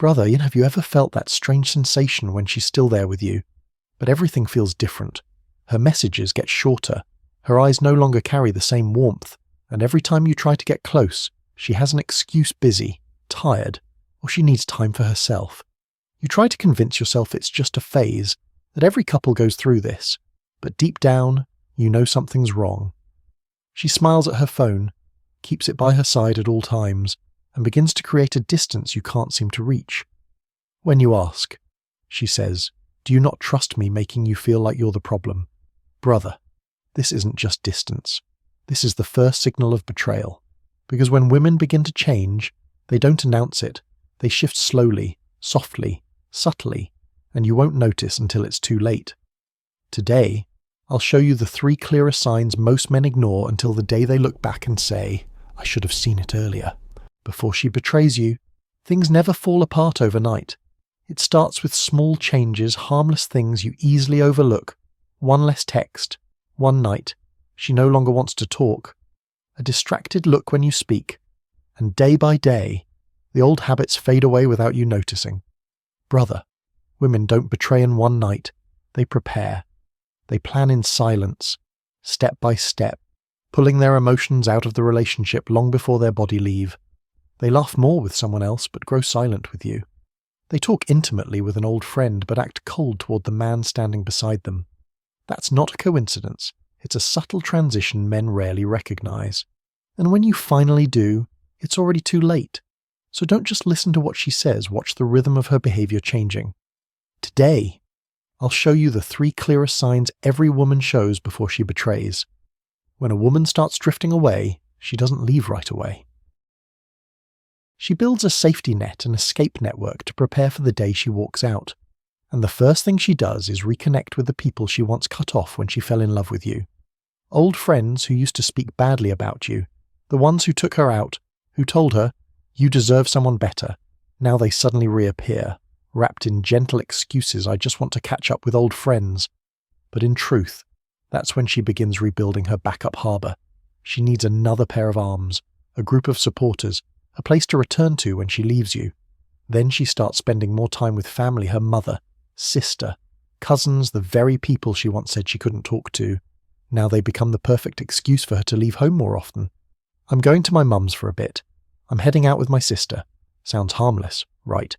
Brother, have you ever felt that strange sensation when she's still there with you, but everything feels different? Her messages get shorter, her eyes no longer carry the same warmth, and every time you try to get close, she has an excuse: busy, tired, or she needs time for herself. You try to convince yourself it's just a phase, that every couple goes through this, but deep down, you know something's wrong. She smiles at her phone, keeps it by her side at all times, and begins to create a distance you can't seem to reach. When you ask, she says, "Do you not trust me making you feel like you're the problem?" Brother, this isn't just distance. This is the first signal of betrayal. Because when women begin to change, they don't announce it. They shift slowly, softly, subtly, and you won't notice until it's too late. Today, I'll show you the 3 clearest signs most men ignore until the day they look back and say, "I should have seen it earlier." Before she betrays you, things never fall apart overnight. It starts with small changes, harmless things you easily overlook. One less text, one night, she no longer wants to talk, a distracted look when you speak, and day by day, the old habits fade away without you noticing. Brother, women don't betray in one night. They prepare. They plan in silence, step by step, pulling their emotions out of the relationship long before their body leave. They laugh more with someone else but grow silent with you. They talk intimately with an old friend but act cold toward the man standing beside them. That's not a coincidence. It's a subtle transition men rarely recognize. And when you finally do, it's already too late. So don't just listen to what she says, watch the rhythm of her behavior changing. Today, I'll show you the 3 clearest signs every woman shows before she betrays. When a woman starts drifting away, she doesn't leave right away. She builds a safety net, an escape network to prepare for the day she walks out. And the first thing she does is reconnect with the people she once cut off when she fell in love with you. Old friends who used to speak badly about you, the ones who took her out, who told her, "You deserve someone better." Now they suddenly reappear, wrapped in gentle excuses: "I just want to catch up with old friends." But in truth, that's when she begins rebuilding her backup harbour. She needs another pair of arms, a group of supporters, a place to return to when she leaves you. Then she starts spending more time with family, her mother, sister, cousins, the very people she once said she couldn't talk to. Now they become the perfect excuse for her to leave home more often. "I'm going to my mum's for a bit. I'm heading out with my sister." Sounds harmless, right?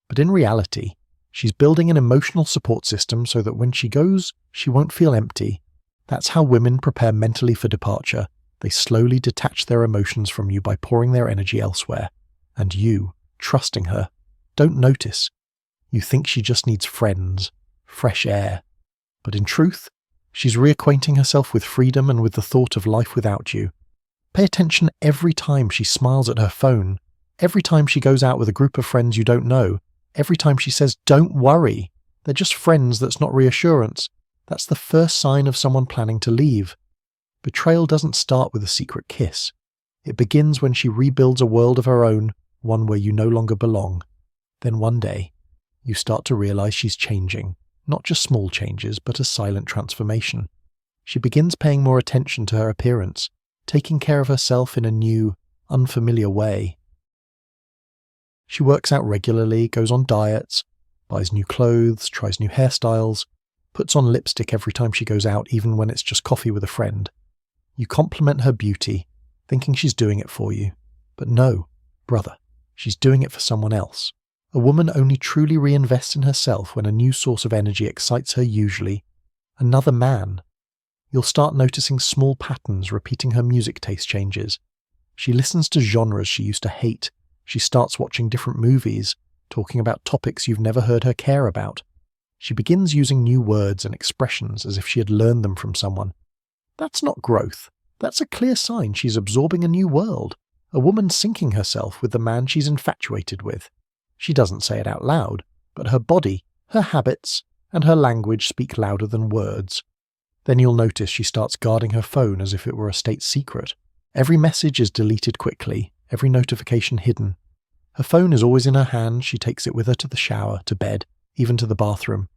But in reality, she's building an emotional support system so that when she goes, she won't feel empty. That's how women prepare mentally for departure. They slowly detach their emotions from you by pouring their energy elsewhere. And you, trusting her, don't notice. You think she just needs friends, fresh air. But in truth, she's reacquainting herself with freedom and with the thought of life without you. Pay attention every time she smiles at her phone, every time she goes out with a group of friends you don't know, every time she says, "Don't worry, they're just friends." That's not reassurance. That's the first sign of someone planning to leave. Betrayal doesn't start with a secret kiss. It begins when she rebuilds a world of her own, one where you no longer belong. Then one day, you start to realize she's changing, not just small changes, but a silent transformation. She begins paying more attention to her appearance, taking care of herself in a new, unfamiliar way. She works out regularly, goes on diets, buys new clothes, tries new hairstyles, puts on lipstick every time she goes out, even when it's just coffee with a friend. You compliment her beauty, thinking she's doing it for you. But no, brother, she's doing it for someone else. A woman only truly reinvests in herself when a new source of energy excites her, usually another man. You'll start noticing small patterns, repeating her music taste changes. She listens to genres she used to hate. She starts watching different movies, talking about topics you've never heard her care about. She begins using new words and expressions as if she had learned them from someone. That's not growth. That's a clear sign she's absorbing a new world, a woman syncing herself with the man she's infatuated with. She doesn't say it out loud, but her body, her habits, and her language speak louder than words. Then you'll notice she starts guarding her phone as if it were a state secret. Every message is deleted quickly, every notification hidden. Her phone is always in her hand. She takes it with her to the shower, to bed, even to the bathroom.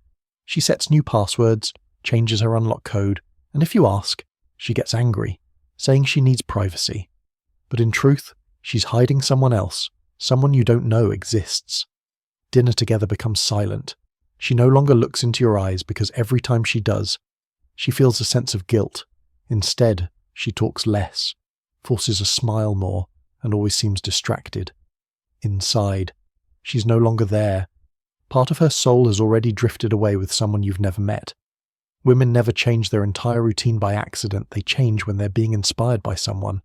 She sets new passwords, changes her unlock code, and if you ask, she gets angry, saying she needs privacy. But in truth, she's hiding someone else, someone you don't know exists. Dinner together becomes silent. She no longer looks into your eyes because every time she does, she feels a sense of guilt. Instead, she talks less, forces a smile more, and always seems distracted. Inside, she's no longer there. Part of her soul has already drifted away with someone you've never met. Women never change their entire routine by accident. They change when they're being inspired by someone.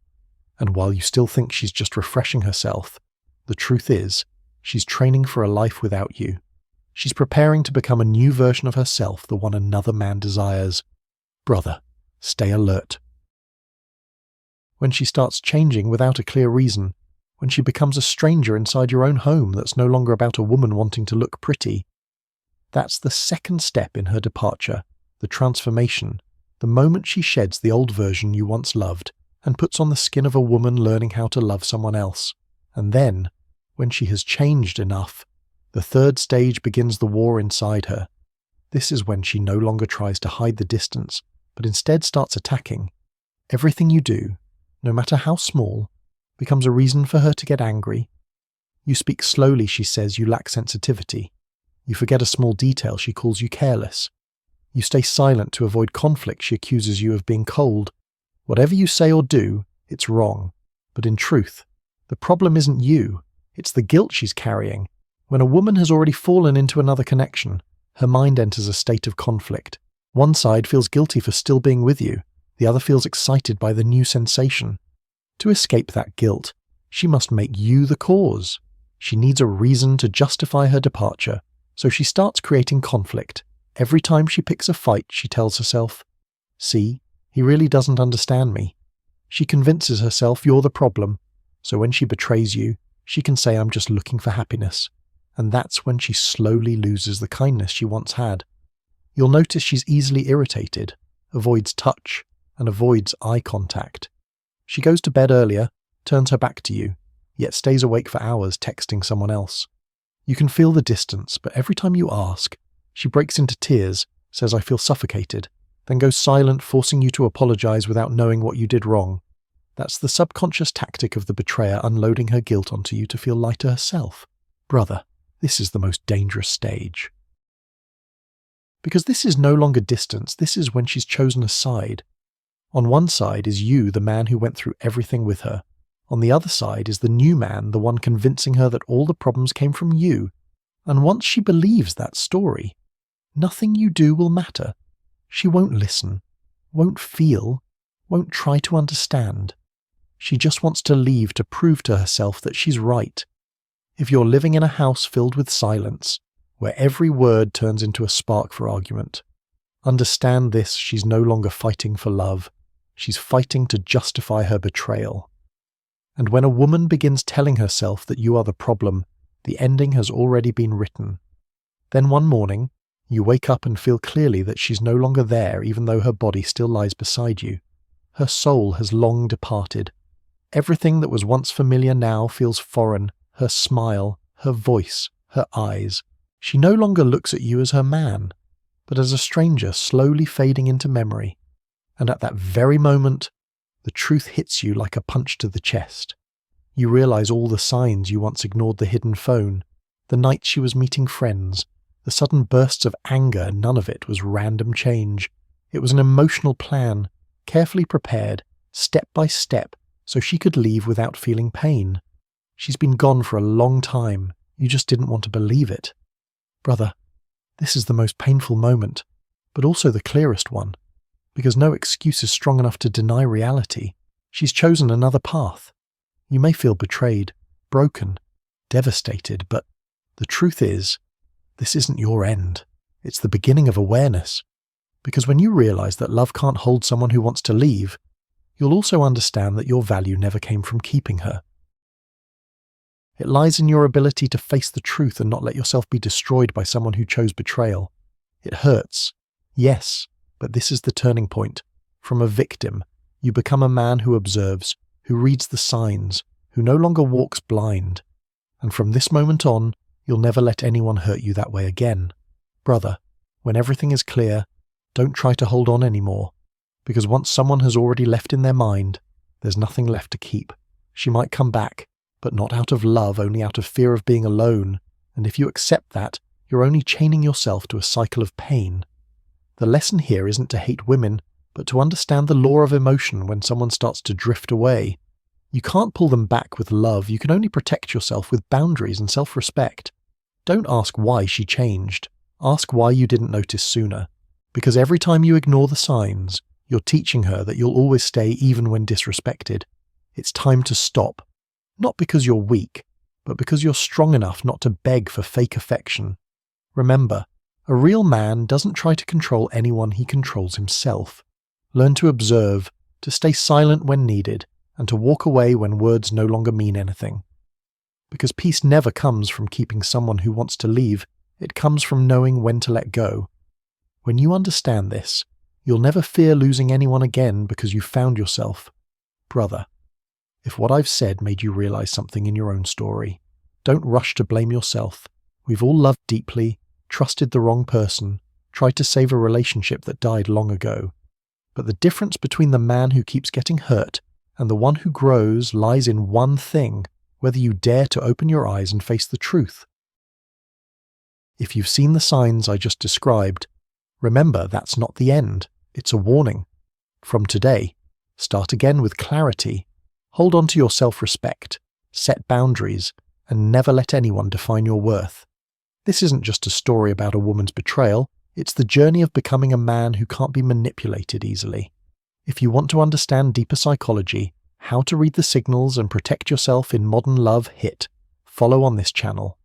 And while you still think she's just refreshing herself, the truth is, she's training for a life without you. She's preparing to become a new version of herself, the one another man desires. Brother, stay alert. When she starts changing without a clear reason, when she becomes a stranger inside your own home that's no longer about a woman wanting to look pretty, that's the second step in her departure, the transformation, the moment she sheds the old version you once loved and puts on the skin of a woman learning how to love someone else. And then, when she has changed enough, the third stage begins the war inside her. This is when she no longer tries to hide the distance, but instead starts attacking. Everything you do, no matter how small, becomes a reason for her to get angry. You speak slowly, she says you lack sensitivity. You forget a small detail, she calls you careless. You stay silent to avoid conflict, she accuses you of being cold. Whatever you say or do, it's wrong. But in truth, the problem isn't you, it's the guilt she's carrying. When a woman has already fallen into another connection, her mind enters a state of conflict. One side feels guilty for still being with you, the other feels excited by the new sensation. To escape that guilt, she must make you the cause. She needs a reason to justify her departure, so she starts creating conflict. Every time she picks a fight, she tells herself, "See, he really doesn't understand me." She convinces herself you're the problem, so when she betrays you, she can say, "I'm just looking for happiness." And that's when she slowly loses the kindness she once had. You'll notice she's easily irritated, avoids touch, and avoids eye contact. She goes to bed earlier, turns her back to you, yet stays awake for hours texting someone else. You can feel the distance, but every time you ask, she breaks into tears, says, "I feel suffocated," then goes silent, forcing you to apologize without knowing what you did wrong. That's the subconscious tactic of the betrayer unloading her guilt onto you to feel lighter herself. Brother, this is the most dangerous stage. Because this is no longer distance, this is when she's chosen a side. On one side is you, the man who went through everything with her. On the other side is the new man, the one convincing her that all the problems came from you. And once she believes that story, nothing you do will matter. She won't listen, won't feel, won't try to understand. She just wants to leave to prove to herself that she's right. If you're living in a house filled with silence, where every word turns into a spark for argument, understand this: she's no longer fighting for love. She's fighting to justify her betrayal. And when a woman begins telling herself that you are the problem, the ending has already been written. Then one morning, you wake up and feel clearly that she's no longer there, even though her body still lies beside you. Her soul has long departed. Everything that was once familiar now feels foreign. Her smile, her voice, her eyes. She no longer looks at you as her man, but as a stranger slowly fading into memory. And at that very moment, the truth hits you like a punch to the chest. You realize all the signs you once ignored: the hidden phone, the night she was meeting friends, the sudden bursts of anger. None of it was random change. It was an emotional plan, carefully prepared, step by step, so she could leave without feeling pain. She's been gone for a long time. You just didn't want to believe it. Brother, this is the most painful moment, but also the clearest one, because no excuse is strong enough to deny reality. She's chosen another path. You may feel betrayed, broken, devastated, but the truth is, this isn't your end. It's the beginning of awareness. Because when you realize that love can't hold someone who wants to leave, you'll also understand that your value never came from keeping her. It lies in your ability to face the truth and not let yourself be destroyed by someone who chose betrayal. It hurts, yes, but this is the turning point. From a victim, you become a man who observes, who reads the signs, who no longer walks blind. And from this moment on, you'll never let anyone hurt you that way again. Brother, when everything is clear, don't try to hold on anymore, because once someone has already left in their mind, there's nothing left to keep. She might come back, but not out of love, only out of fear of being alone, And if you accept that, you're only chaining yourself to a cycle of pain. The lesson here isn't to hate women, but to understand the law of emotion when someone starts to drift away. You can't pull them back with love, you can only protect yourself with boundaries and self-respect. Don't ask why she changed. Ask why you didn't notice sooner. Because every time you ignore the signs, you're teaching her that you'll always stay even when disrespected. It's time to stop. Not because you're weak, but because you're strong enough not to beg for fake affection. Remember, a real man doesn't try to control anyone, he controls himself. Learn to observe, to stay silent when needed, and to walk away when words no longer mean anything. Because peace never comes from keeping someone who wants to leave, it comes from knowing when to let go. When you understand this, you'll never fear losing anyone again because you've found yourself. Brother, if what I've said made you realize something in your own story, don't rush to blame yourself. We've all loved deeply, trusted the wrong person, tried to save a relationship that died long ago. But the difference between the man who keeps getting hurt and the one who grows lies in one thing: whether you dare to open your eyes and face the truth. If you've seen the signs I just described, remember that's not the end, it's a warning. From today, start again with clarity, hold on to your self-respect, set boundaries, and never let anyone define your worth. This isn't just a story about a woman's betrayal, it's the journey of becoming a man who can't be manipulated easily. If you want to understand deeper psychology, how to read the signals and protect yourself in modern love, follow on this channel.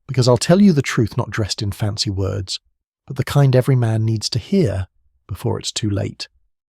Because I'll tell you the truth not dressed in fancy words, but the kind every man needs to hear before it's too late.